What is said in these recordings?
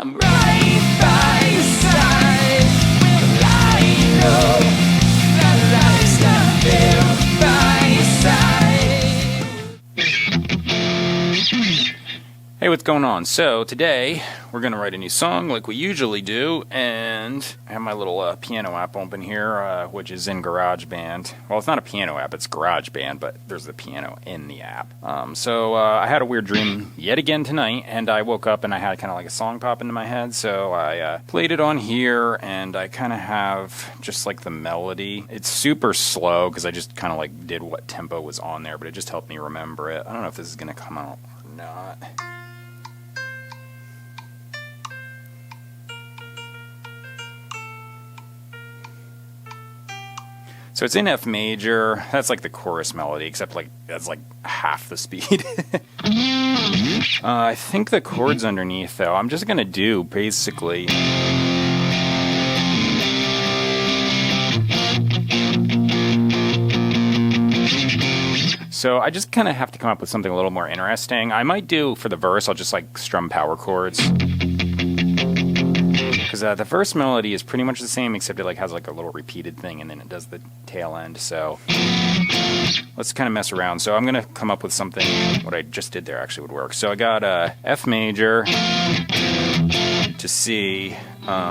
I'm right by your side. Well, I know that life's not built by your side. Hey, what's going on? So today we're gonna write a new song like we usually do, and I have my little piano app open here, which is in GarageBand. Well, it's not a piano app; it's GarageBand, but there's the piano in the app. So I had a weird dream yet again tonight, and I woke up and I had kind of like a song pop into my head. So I played it on here, and I kind of have just like the melody. It's super slow because I just kind of like did what tempo was on there, but it just helped me remember it. I don't know if this is gonna come out or not. So it's in F major. That's like the chorus melody, except like that's like half the speed. I think the chords underneath, though, I'm just gonna do basically. So I just kind of have to come up with something a little more interesting. I might do for the verse, I'll just like strum power chords. Because the verse melody is pretty much the same, except it like has like a little repeated thing, and then it does the tail end. So let's kind of mess around. So I'm gonna come up with something. What I just did there actually would work. So I got F major to C.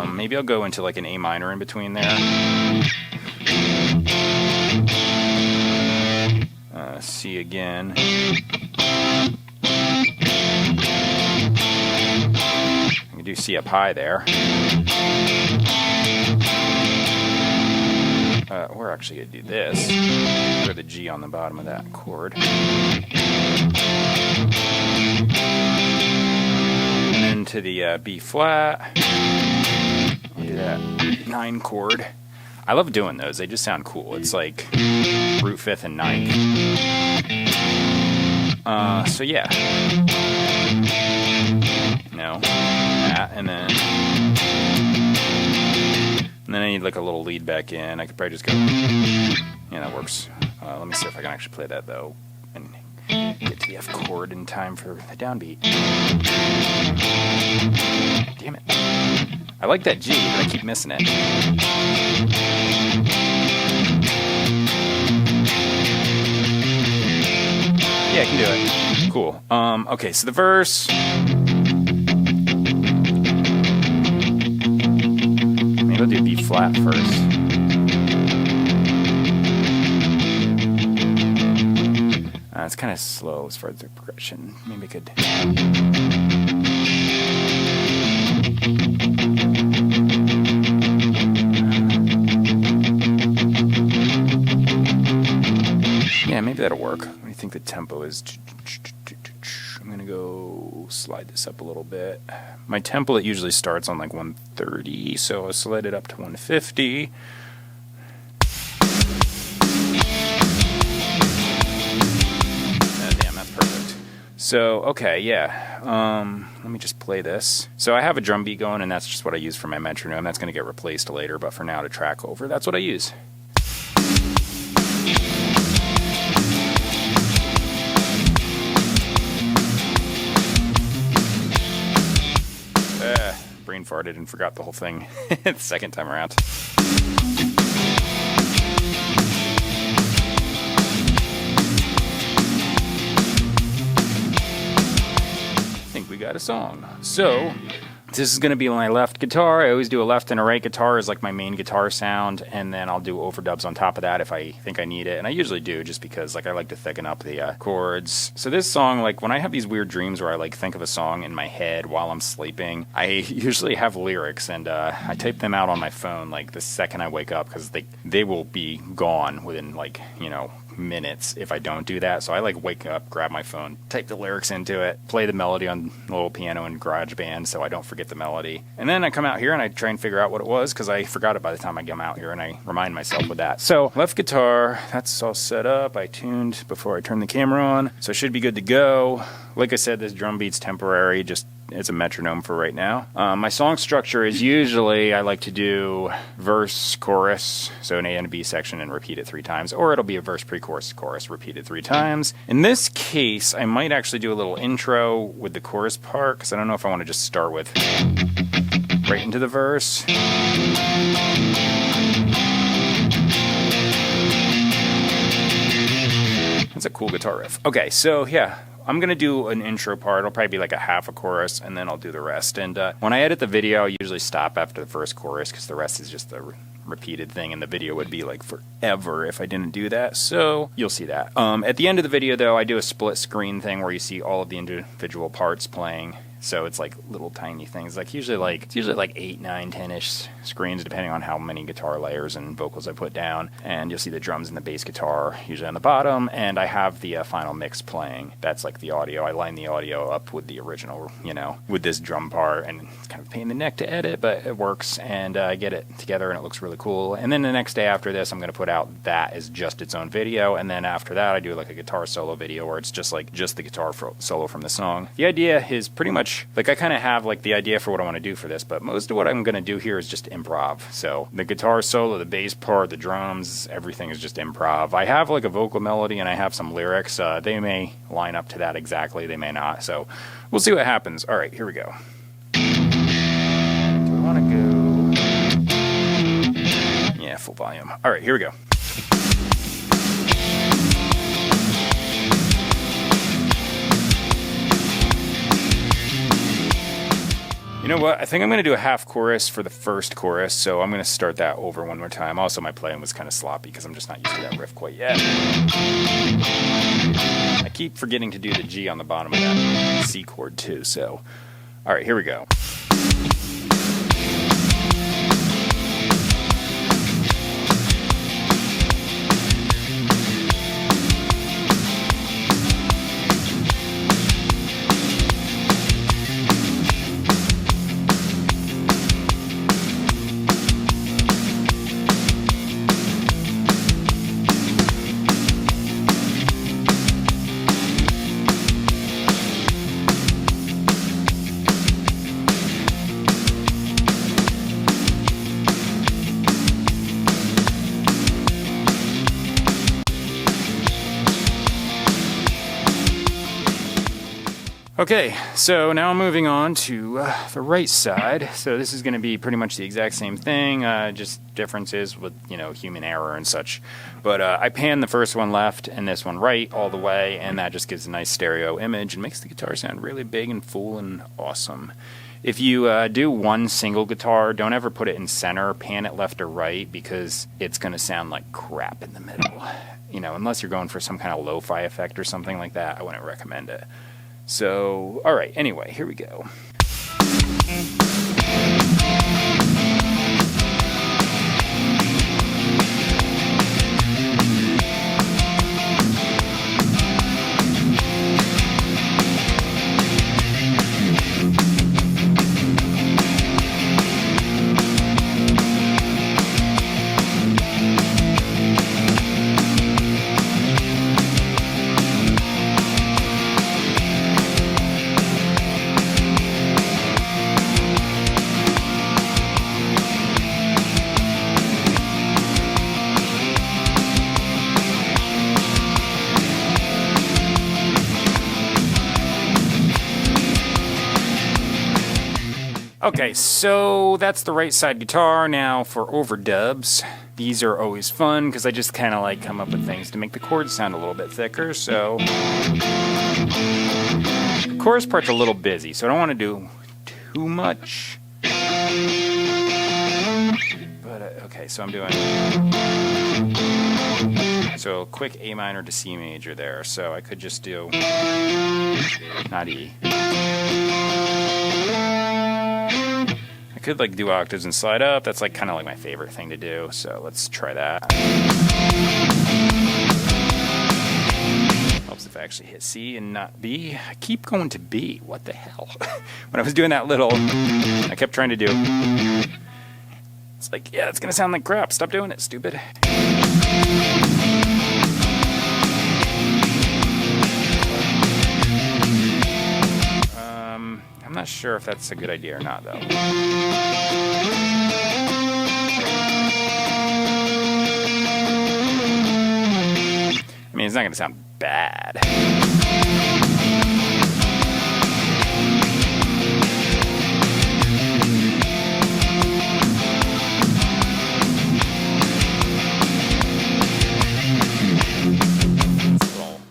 Maybe I'll go into like an A minor in between there. C again. Do C up high there. We're actually going to do this. Put the G on the bottom of that chord. And then to the B flat. I'll do that 9 chord. I love doing those. They just sound cool. It's like root 5th and 9th. So yeah. No. And then I need like a little lead back in. I could probably just go. Yeah, that works. Let me see if I can actually play that though and get to the F chord in time for the downbeat. Damn it! I like that G, but I keep missing it. Yeah, I can do it. Cool. Okay, so the verse. Maybe I'll do B flat first. It's kind of slow as far as the progression. Maybe I could. Yeah, maybe that'll work. What do you think the tempo is? I'm gonna go slide this up a little bit. My template usually starts on like 130, so I'll slide it up to 150. Damn, that's perfect. So, okay, yeah. Let me just play this. So I have a drum beat going, and that's just what I use for my metronome. That's gonna get replaced later, but for now to track over, that's what I use. Brain farted and forgot the whole thing the second time around. I think we got a song. So this is going to be my left guitar. I always do a left and a right guitar as like my main guitar sound, and then I'll do overdubs on top of that if I think I need it, and I usually do just because like I like to thicken up the chords. So this song, like when I have these weird dreams where I like think of a song in my head while I'm sleeping, I usually have lyrics, and I type them out on my phone like the second I wake up, because they will be gone within like, you know, minutes if I don't do that. So I like wake up, grab my phone, type the lyrics into it, play the melody on the little piano in GarageBand so I don't forget the melody, and then I come out here and I try and figure out what it was, because I forgot it by the time I come out here, and I remind myself with that. So left guitar, that's all set up. I tuned before I turned the camera on, so I should be good to go. Like I said, this drum beat's temporary, just it's a metronome for right now. My song structure is usually I like to do verse, chorus, so an A and a B section and repeat it 3 times, or it'll be a verse, pre-chorus, chorus, repeated 3 times. In this case, I might actually do a little intro with the chorus part, because I don't know if I want to just start with right into the verse. That's a cool guitar riff. Okay, so yeah, I'm going to do an intro part. It'll probably be like a half a chorus, and then I'll do the rest. And when I edit the video, I usually stop after the first chorus, because the rest is just the repeated thing, and the video would be like forever if I didn't do that. So you'll see that. At the end of the video, though, I do a split screen thing where you see all of the individual parts playing. So it's like little tiny things, like usually like 8, 9, 10-ish screens, depending on how many guitar layers and vocals I put down. And you'll see the drums and the bass guitar usually on the bottom, and I have the final mix playing. That's like the audio. I line the audio up with the original, you know, with this drum part, and it's kind of a pain in the neck to edit, but it works, and I get it together, and it looks really cool. And then the next day after this, I'm going to put out that as just its own video, and then after that, I do like a guitar solo video where it's just the guitar solo from the song. The idea is pretty much like I kind of have like the idea for what I want to do for this, but most of what I'm going to do here is just improv. So the guitar solo, the bass part, the drums, everything is just improv. I have like a vocal melody and I have some lyrics. They may line up to that exactly, they may not. So we'll see what happens. All right, here we go. Do I want to go? Yeah, full volume. All right, here we go. You know what? I think I'm going to do a half chorus for the first chorus, so I'm going to start that over one more time. Also, my playing was kind of sloppy because I'm just not used to that riff quite yet. I keep forgetting to do the G on the bottom of that C chord too, so... Alright, here we go. Okay, so now moving on to the right side. So this is going to be pretty much the exact same thing, just differences with, you know, human error and such. But I pan the first one left and this one right all the way, and that just gives a nice stereo image and makes the guitar sound really big and full and awesome. If you do one single guitar, don't ever put it in center, pan it left or right, because it's going to sound like crap in the middle. You know, unless you're going for some kind of lo-fi effect or something like that, I wouldn't recommend it. So, alright, anyway, here we go. Okay, so that's the right side guitar. Now for overdubs. These are always fun because I just kind of like come up with things to make the chords sound a little bit thicker. So the chorus part's a little busy, so I don't want to do too much. But okay, so I'm doing so quick A minor to C major there. So I could just do not E. I could like do octaves and slide up. That's like kind of like my favorite thing to do. So let's try that. Helps if I actually hit C and not B. I keep going to B. What the hell? When I was doing that little, I kept trying to do. It's like, yeah, it's gonna sound like crap. Stop doing it, stupid. I'm not sure if that's a good idea or not, though. I mean, it's not going to sound bad.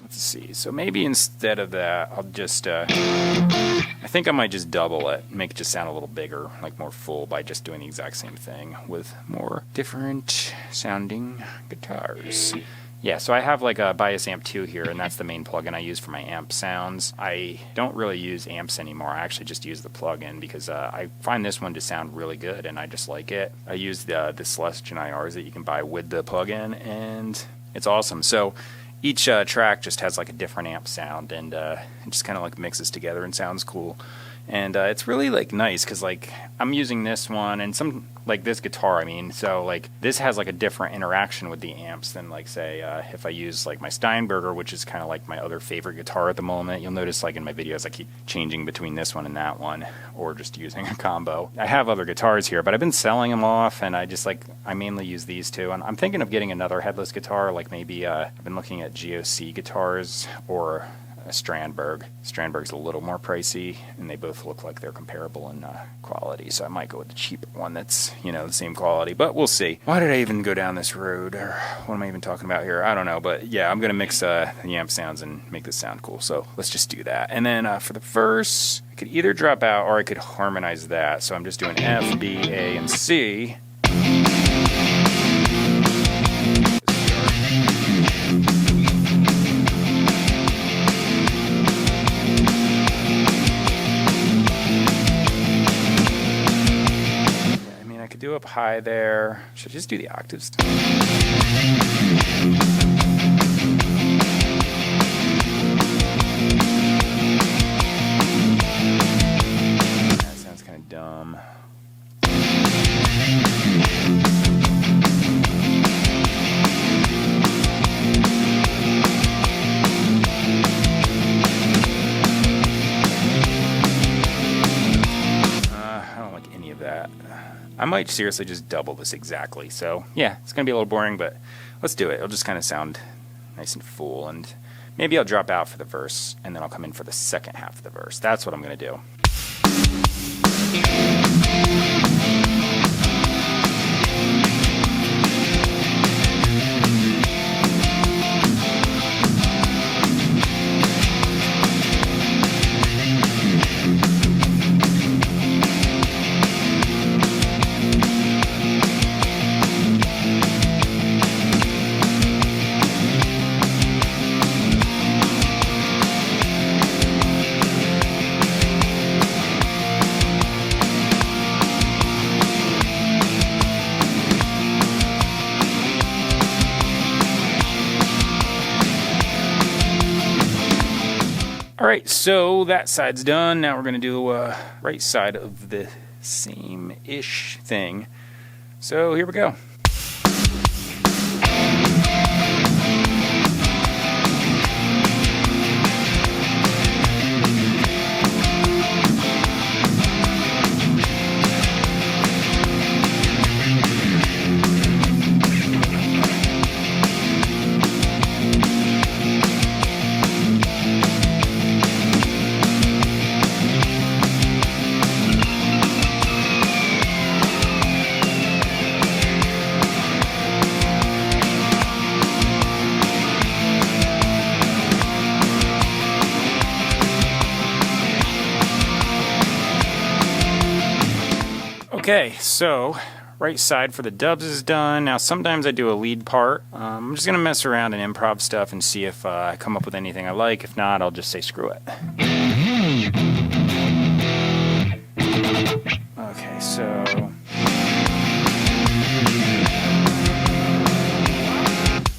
Let's see. So maybe instead of that, I'll just... I think I might just double it, make it just sound a little bigger, like more full, by just doing the exact same thing with more different sounding guitars. Yeah, so I have like a Bias Amp 2 here, and that's the main plugin I use for my amp sounds. I don't really use amps anymore. I actually just use the plugin because I find this one to sound really good, and I just like it. I use the Celestion IRs that you can buy with the plugin, and it's awesome. So each track just has like a different amp sound, and it just kind of like mixes together and sounds cool. And it's really like nice because like I'm using this one and some like this guitar, I mean, so like this has like a different interaction with the amps than like say if I use like my Steinberger, which is kind of like my other favorite guitar at the moment. You'll notice like in my videos I keep changing between this one and that one, or just using a combo. I have other guitars here, but I've been selling them off, and I mainly use these two. And I'm thinking of getting another headless guitar, like maybe I've been looking at GOC guitars or a Strandberg. Strandberg's a little more pricey, and they both look like they're comparable in quality, so I might go with the cheaper one that's, you know, the same quality, but we'll see. Why did I even go down this road, or what am I even talking about here? I don't know, but yeah, I'm gonna mix the amp sounds and make this sound cool, so let's just do that. And then for the verse, I could either drop out or I could harmonize that, so I'm just doing F, B, A, and C. Do up high there. Should I just do the octaves? That sounds kind of dumb. I don't like any of that. I might seriously just double this exactly. So yeah, it's gonna be a little boring, but let's do it. It'll just kind of sound nice and full, and maybe I'll drop out for the verse and then I'll come in for the second half of the verse. That's what I'm gonna do. Alright, so that side's done. Now we're going to do right side of the same-ish thing. So here we go. Okay, so right side for the dubs is done. Now sometimes I do a lead part. I'm just going to mess around and improv stuff and see if I come up with anything I like. If not, I'll just say screw it. Okay, so...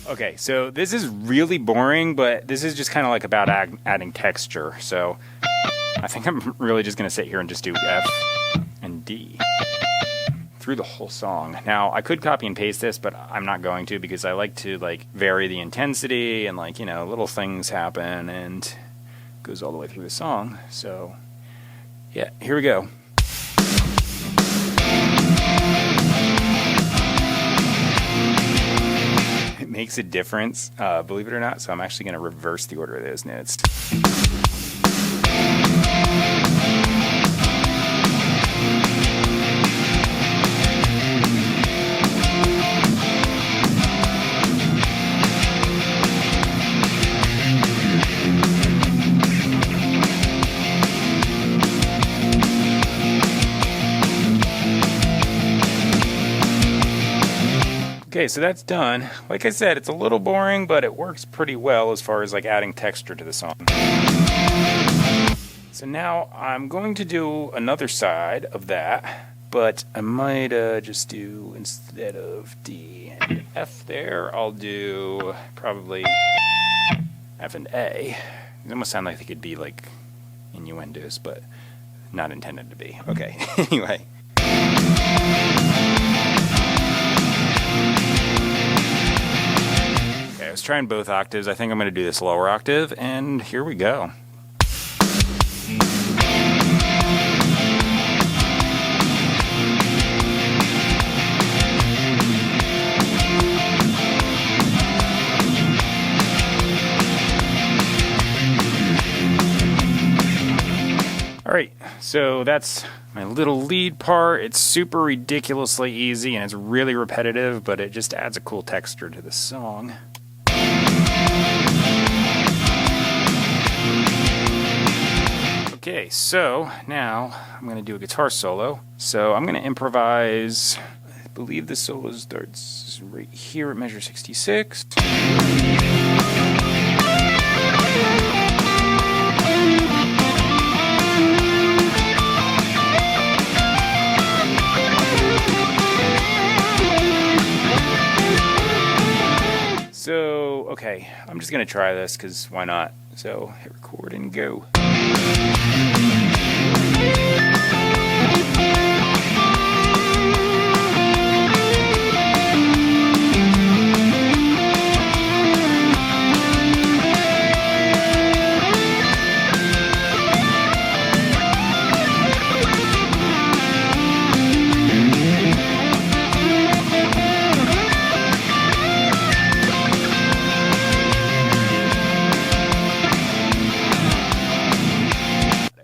Okay, so this is really boring, but this is just kind of like about adding texture. So I think I'm really just going to sit here and just do F and D through the whole song. Now, I could copy and paste this, but I'm not going to because I like to like vary the intensity and like, you know, little things happen and it goes all the way through the song. So yeah, here we go. It makes a difference, believe it or not, so I'm actually going to reverse the order of those notes. Okay, so that's done. Like I said, it's a little boring, but it works pretty well as far as like adding texture to the song. So now I'm going to do another side of that, but I might just do, instead of D and F there, I'll do probably F and A. It almost sound like they could be like innuendos, but not intended to be. Okay, anyway. Okay, I was trying both octaves. I think I'm going to do this lower octave, and here we go. Alright, so that's my little lead part. It's super ridiculously easy and it's really repetitive, but it just adds a cool texture to the song. Okay, so now I'm going to do a guitar solo. So I'm going to improvise. I believe the solo starts right here at measure 66. So, okay, I'm just going to try this because why not? So, hit record and go.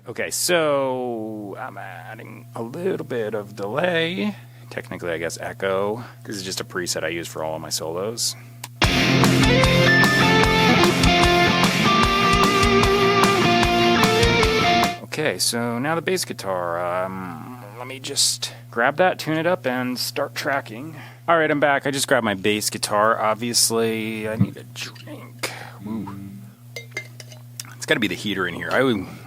Okay, so I'm adding a little bit of delay, technically I guess echo. This is just a preset I use for all of my solos. Okay, so now the bass guitar. Let me just grab that, tune it up, and start tracking. Alright, I'm back. I just grabbed my bass guitar. Obviously, I need a drink. Ooh. It's got to be the heater in here.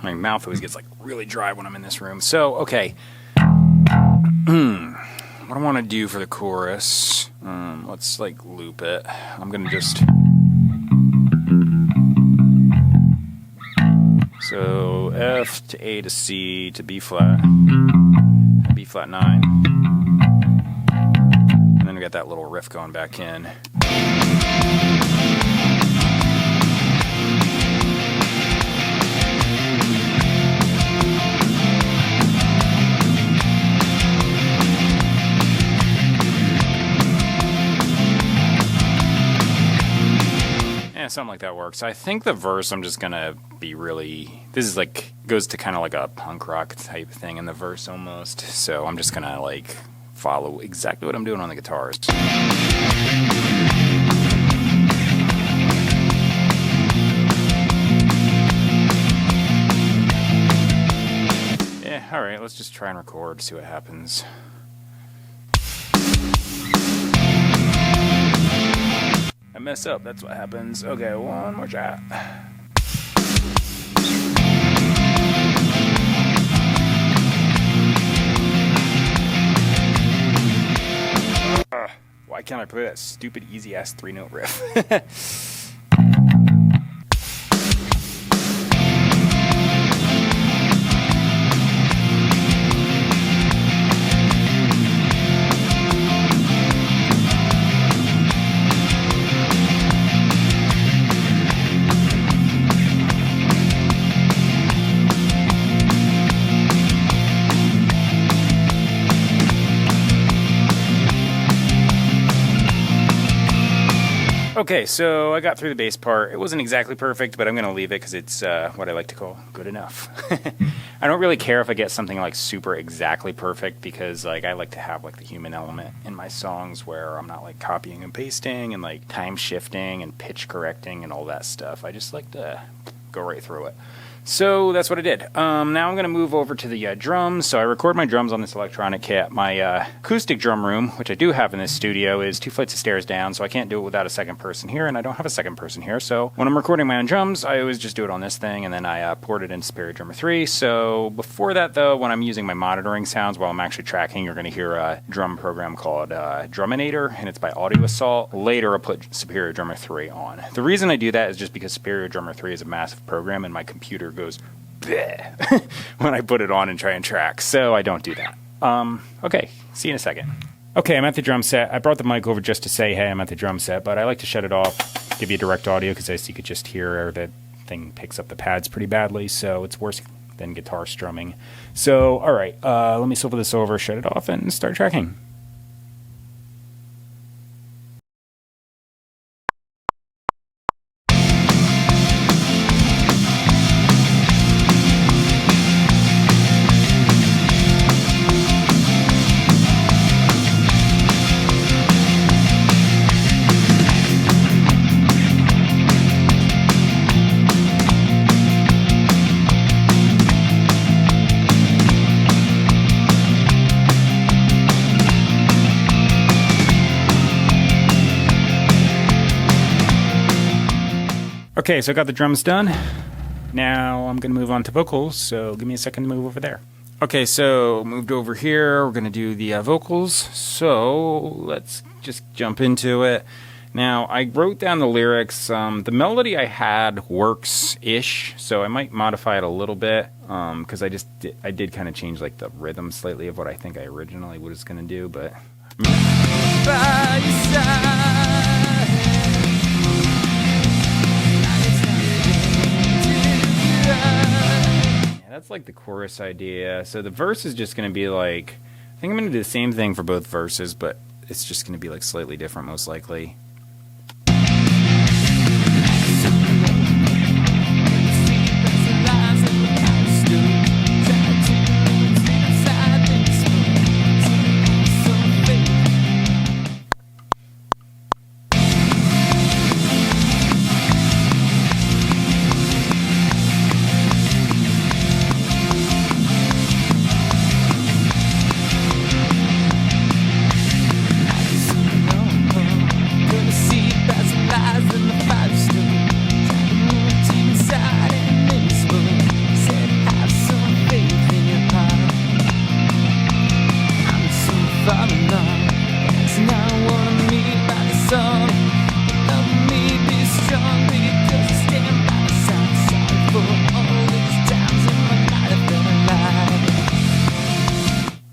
My mouth always gets like really dry when I'm in this room. So, okay. What I want to do for the chorus, let's like loop it. I'm going to just... So, F to A to C to B flat, B flat 9. And then we got that little riff going back in. Something like that works. I think the verse I'm just gonna be really, this is like, goes to kind of like a punk rock type thing in the verse almost, so I'm just gonna like follow exactly what I'm doing on the guitars. Yeah, alright, let's just try and record, see what happens. I mess up, that's what happens. Okay, one more shot. Why can't I play that stupid easy-ass 3-note riff? Okay, so I got through the bass part. It wasn't exactly perfect, but I'm going to leave it because it's what I like to call good enough. I don't really care if I get something like super exactly perfect because like I like to have like the human element in my songs where I'm not like copying and pasting and like time shifting and pitch correcting and all that stuff. I just like to go right through it. So that's what I did. Now I'm going to move over to the drums. So I record my drums on this electronic kit. My acoustic drum room, which I do have in this studio, is 2 flights of stairs down, so I can't do it without a second person here, and I don't have a second person here. So when I'm recording my own drums, I always just do it on this thing, and then I port it into Superior Drummer 3. So before that, though, when I'm using my monitoring sounds while I'm actually tracking, you're going to hear a drum program called Druminator, and it's by Audio Assault. Later, I'll put Superior Drummer 3 on. The reason I do that is just because Superior Drummer 3 is a massive program, and my computer goes bleh when I put it on and try and track, so I don't do that. Okay, see you in a second. Okay, I'm at the drum set. I brought the mic over just to say, hey, I'm at the drum set, but I like to shut it off, give you direct audio, because you could just hear that thing picks up the pads pretty badly, so it's worse than guitar strumming. So, all right, let me swivel this over, shut it off, and start tracking. Okay, so I got the drums done. Now I'm going to move on to vocals, so give me a second to move over there. Okay, so moved over here. We're going to do the vocals, so let's just jump into it. Now, I wrote down the lyrics. The melody I had works-ish, so I might modify it a little bit, because I did kind of change like the rhythm slightly of what I think I originally was going to do, but... By your side. Yeah, that's like the chorus idea. So the verse is just going to be like, I think I'm going to do the same thing for both verses, but it's just going to be like slightly different, most likely.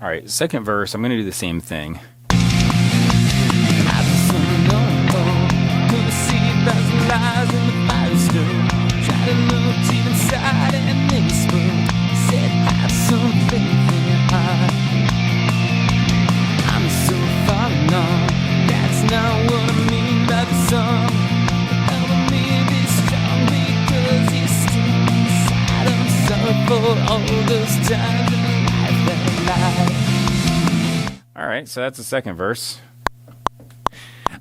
Alright, second verse, I'm going to do the same thing. Alright, so that's the second verse.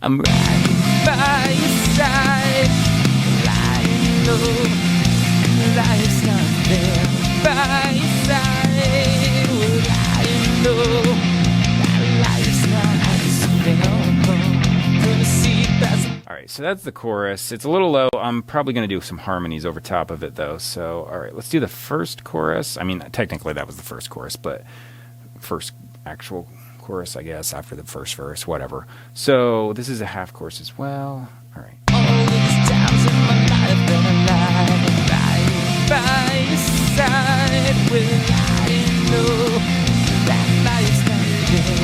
I'm right by your side, lying low, life's not there. By your side, we're lying low, life's not gonna see past. Alright, so that's the chorus. It's a little low. I'm probably going to do some harmonies over top of it, though. So, alright, let's do the first chorus. I mean, technically that was the first chorus, but first actual chorus, I guess, after the first verse, whatever. So, this is a half chorus as well. Alright. All these times in my life that I lied by your side, we're lying low, that life's not there.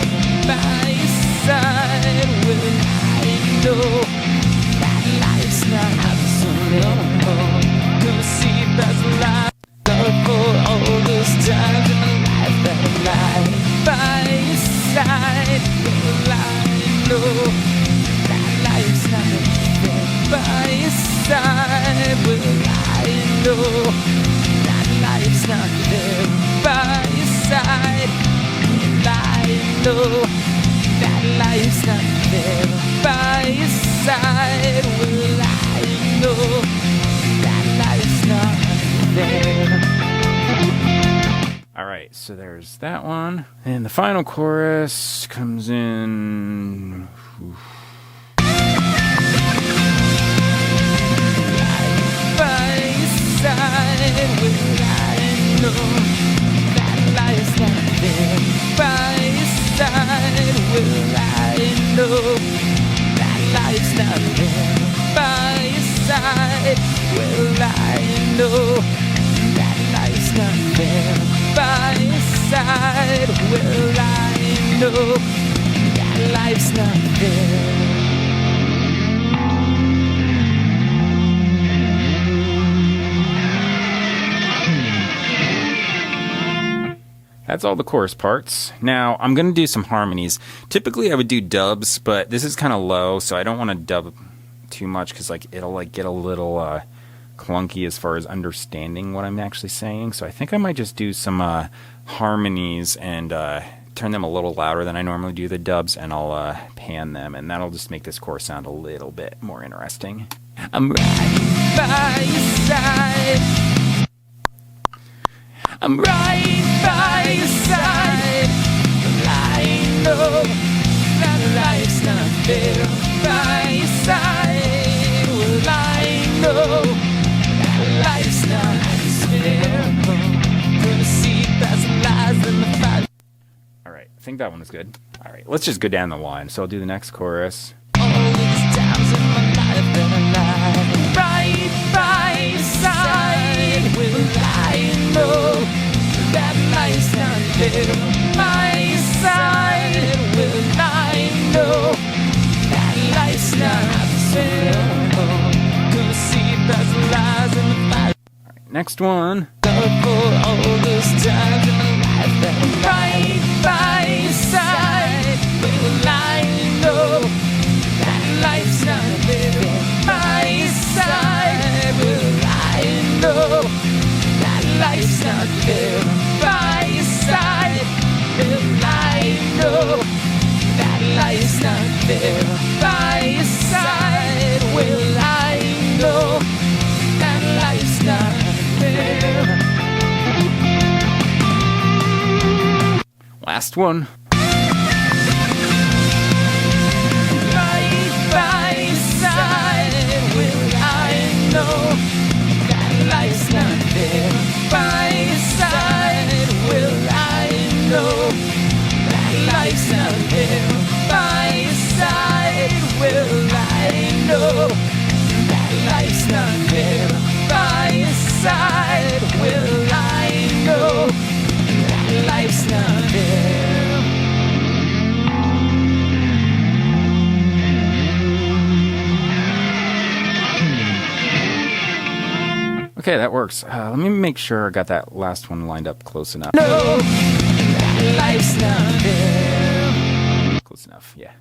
By your side, we're lying low, that life's not so long. Gonna see past the light, for all those times in my life that I lied by your side, we're lying low, that life's not there. know that life's not there by your side. Well, I know that life's not there by your side. Well, I know that life's not there. All right, so there's that one. And the final chorus comes in. By your side, well, I know that life's not there. By your side, well, I know that life's not there. By your side, well, I know that life's not there. By your side, well, I know that life's not there. That's all the chorus parts. Now, I'm going to do some harmonies. Typically, I would do dubs, but this is kind of low, so I don't want to dub too much because it'll get a little clunky as far as understanding what I'm actually saying. So I think I might just do some harmonies and turn them a little louder than I normally do the dubs, and I'll pan them, and that'll just make this chorus sound a little bit more interesting. I'm right by your side. I'm right by your side. Well, I know that life's not there by your side. Well, I know that life's not there. Gonna see past the lies and the fight. All right, I think that one is good. All right, let's just go down the line. So I'll do the next chorus. All these times in my life that I lied. Right by your side. Well, I know that life's not there by your side. Well, I know that life's not there. Gonna see past the lies and the fight. All right, next one. God, for all those times in my life that I'm right by your side. Well, I know that life's not there by your side. Well, I know that life's not there by your side. Well, I know that life's not there by your side. Well, I know that life's not there. Last one. Right by your side. Well, I know that life's not there by your side. Well, I know that life's not there by your side. Well, I know that life's not there by your side. Well, I know that life's not there. Okay, that works. Let me make sure I got that last one lined up close enough. No, that life's not there. Close enough, yeah.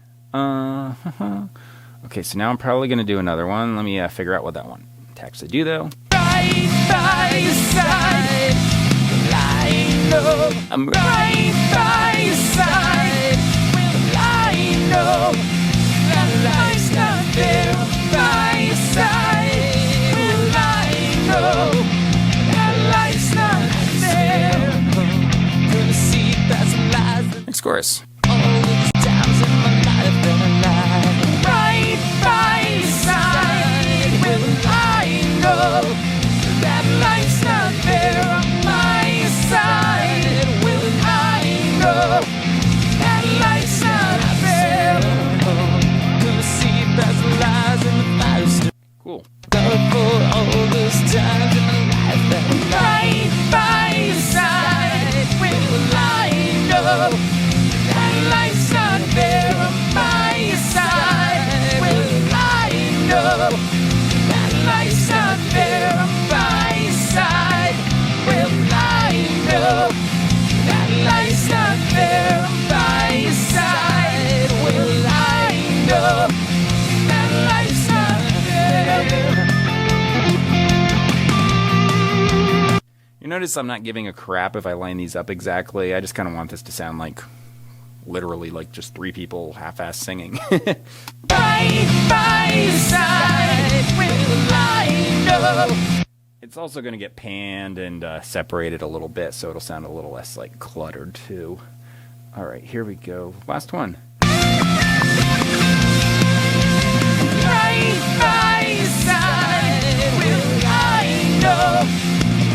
Okay, so now I'm probably going to do another one. Let me figure out what that one to actually do, though. Right by your side. Well, I know I'm right by your side. Well, I know that life's not there by your side. Well, I know that life's not there. Gonna see past the lies. Next chorus. All these times in my life that I lied. Right by your side. Well, I know that life's not there on my side. Well, I know that life's not there. Gonna see past the lies and the fires. Cool. God, for all those times in my life that I'm right by your side. Well, I know that life's not there on my side. Well, I know that life's not there on my side. Well, I know that life's not there on my side. Well, I know that life's not there. notice I'm not giving a crap if I line these up exactly. I just kind of want this to sound like literally like just three people half-ass singing. By side will I know. It's also going to get panned and separated a little bit, so it'll sound a little less like cluttered too. All right, here we go. Last one. Right by side will I know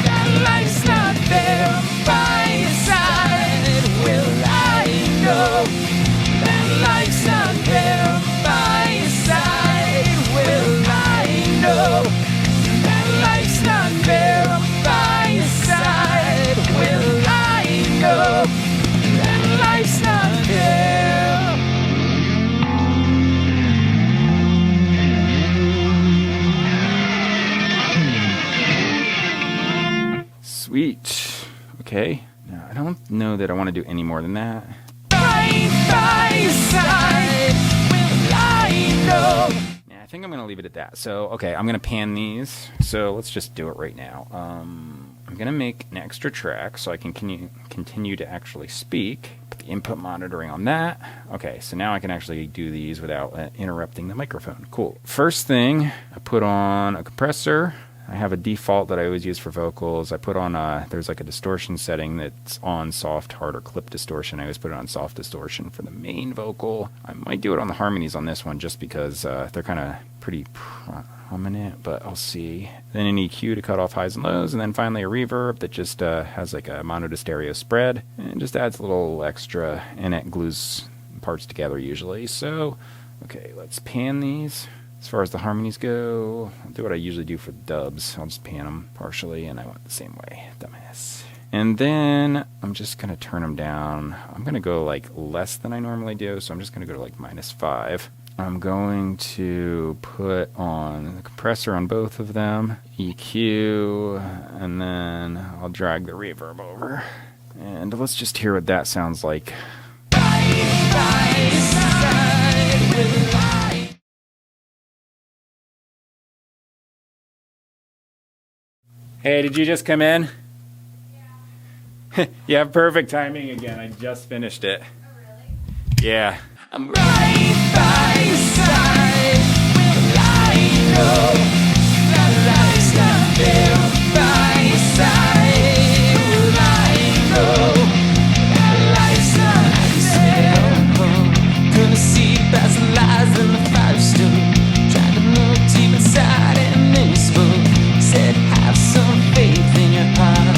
that life's not there. By side will I know that life's not there. By side will I know that life's not there. By side will I know that life's not there. Sweet. Okay. Now, I don't know that I want to do any more than that. By side will I know. Yeah, I think I'm going to leave it at that. So, okay, I'm going to pan these. So let's just do it right now. I'm going to make an extra track so I can continue to actually speak. Put the input monitoring on that. Okay, so now I can actually do these without interrupting the microphone. Cool. First thing, I put on a compressor. I have a default that I always use for vocals. I put on, there's like a distortion setting that's on soft, hard, or clip distortion. I always put it on soft distortion for the main vocal. I might do it on the harmonies on this one just because they're kind of pretty prominent, but I'll see. Then an EQ to cut off highs and lows, and then finally a reverb that just has like a mono to stereo spread and just adds a little extra, and it glues parts together usually. So, okay, let's pan these. As far as the harmonies go, I'll do what I usually do for the dubs. I'll just pan them partially, and I want it the same way. Dumbass. And then I'm just going to turn them down. I'm going to go like less than I normally do, so I'm just going to go to like -5. I'm going to put on the compressor on both of them, EQ, and then I'll drag the reverb over. And let's just hear what that sounds like. Hey, did you just come in? Yeah. You have perfect timing again. I just finished it. Oh, really? Yeah. I'm right by side. Will I know that life's not there? By side. Will I know that life's not there? Gonna see past the lies and the five stone. Tried to look deep inside and then spoke. Said have some faith in your heart.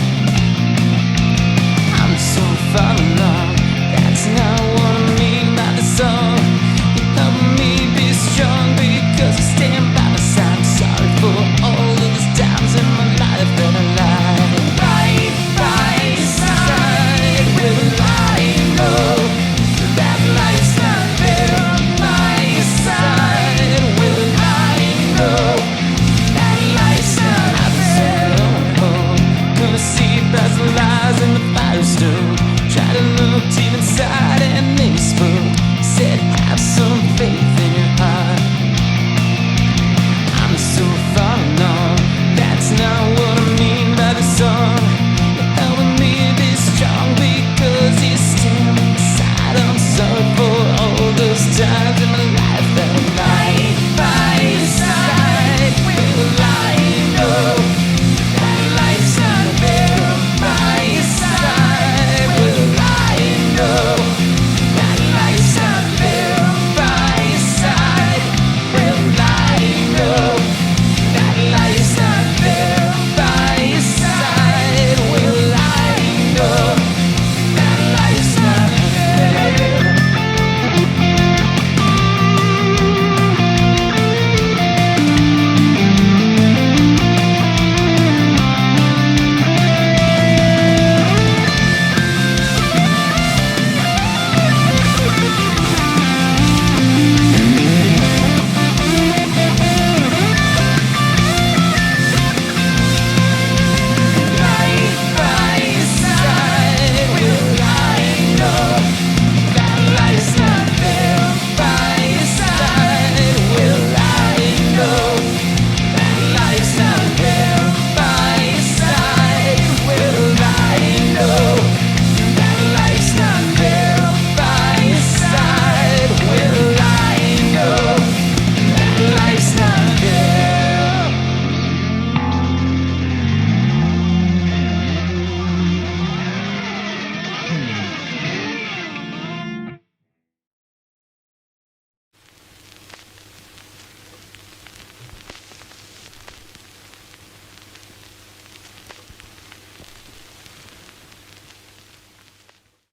I'm so far along. That's not what I mean by the song. You help me be strong because you stand by my side. I'm sorry for all of these times in my life that I lied. Right by side will I know that life's not there. My side will I know that life's not there. Gonna see past the lies and the firestone. Try to look deep inside and they spoke. Said have some faith in your heart. I'm so far along. That's not what I mean by the song. You're helping me be strong because you stand beside. I'm sorry for all those times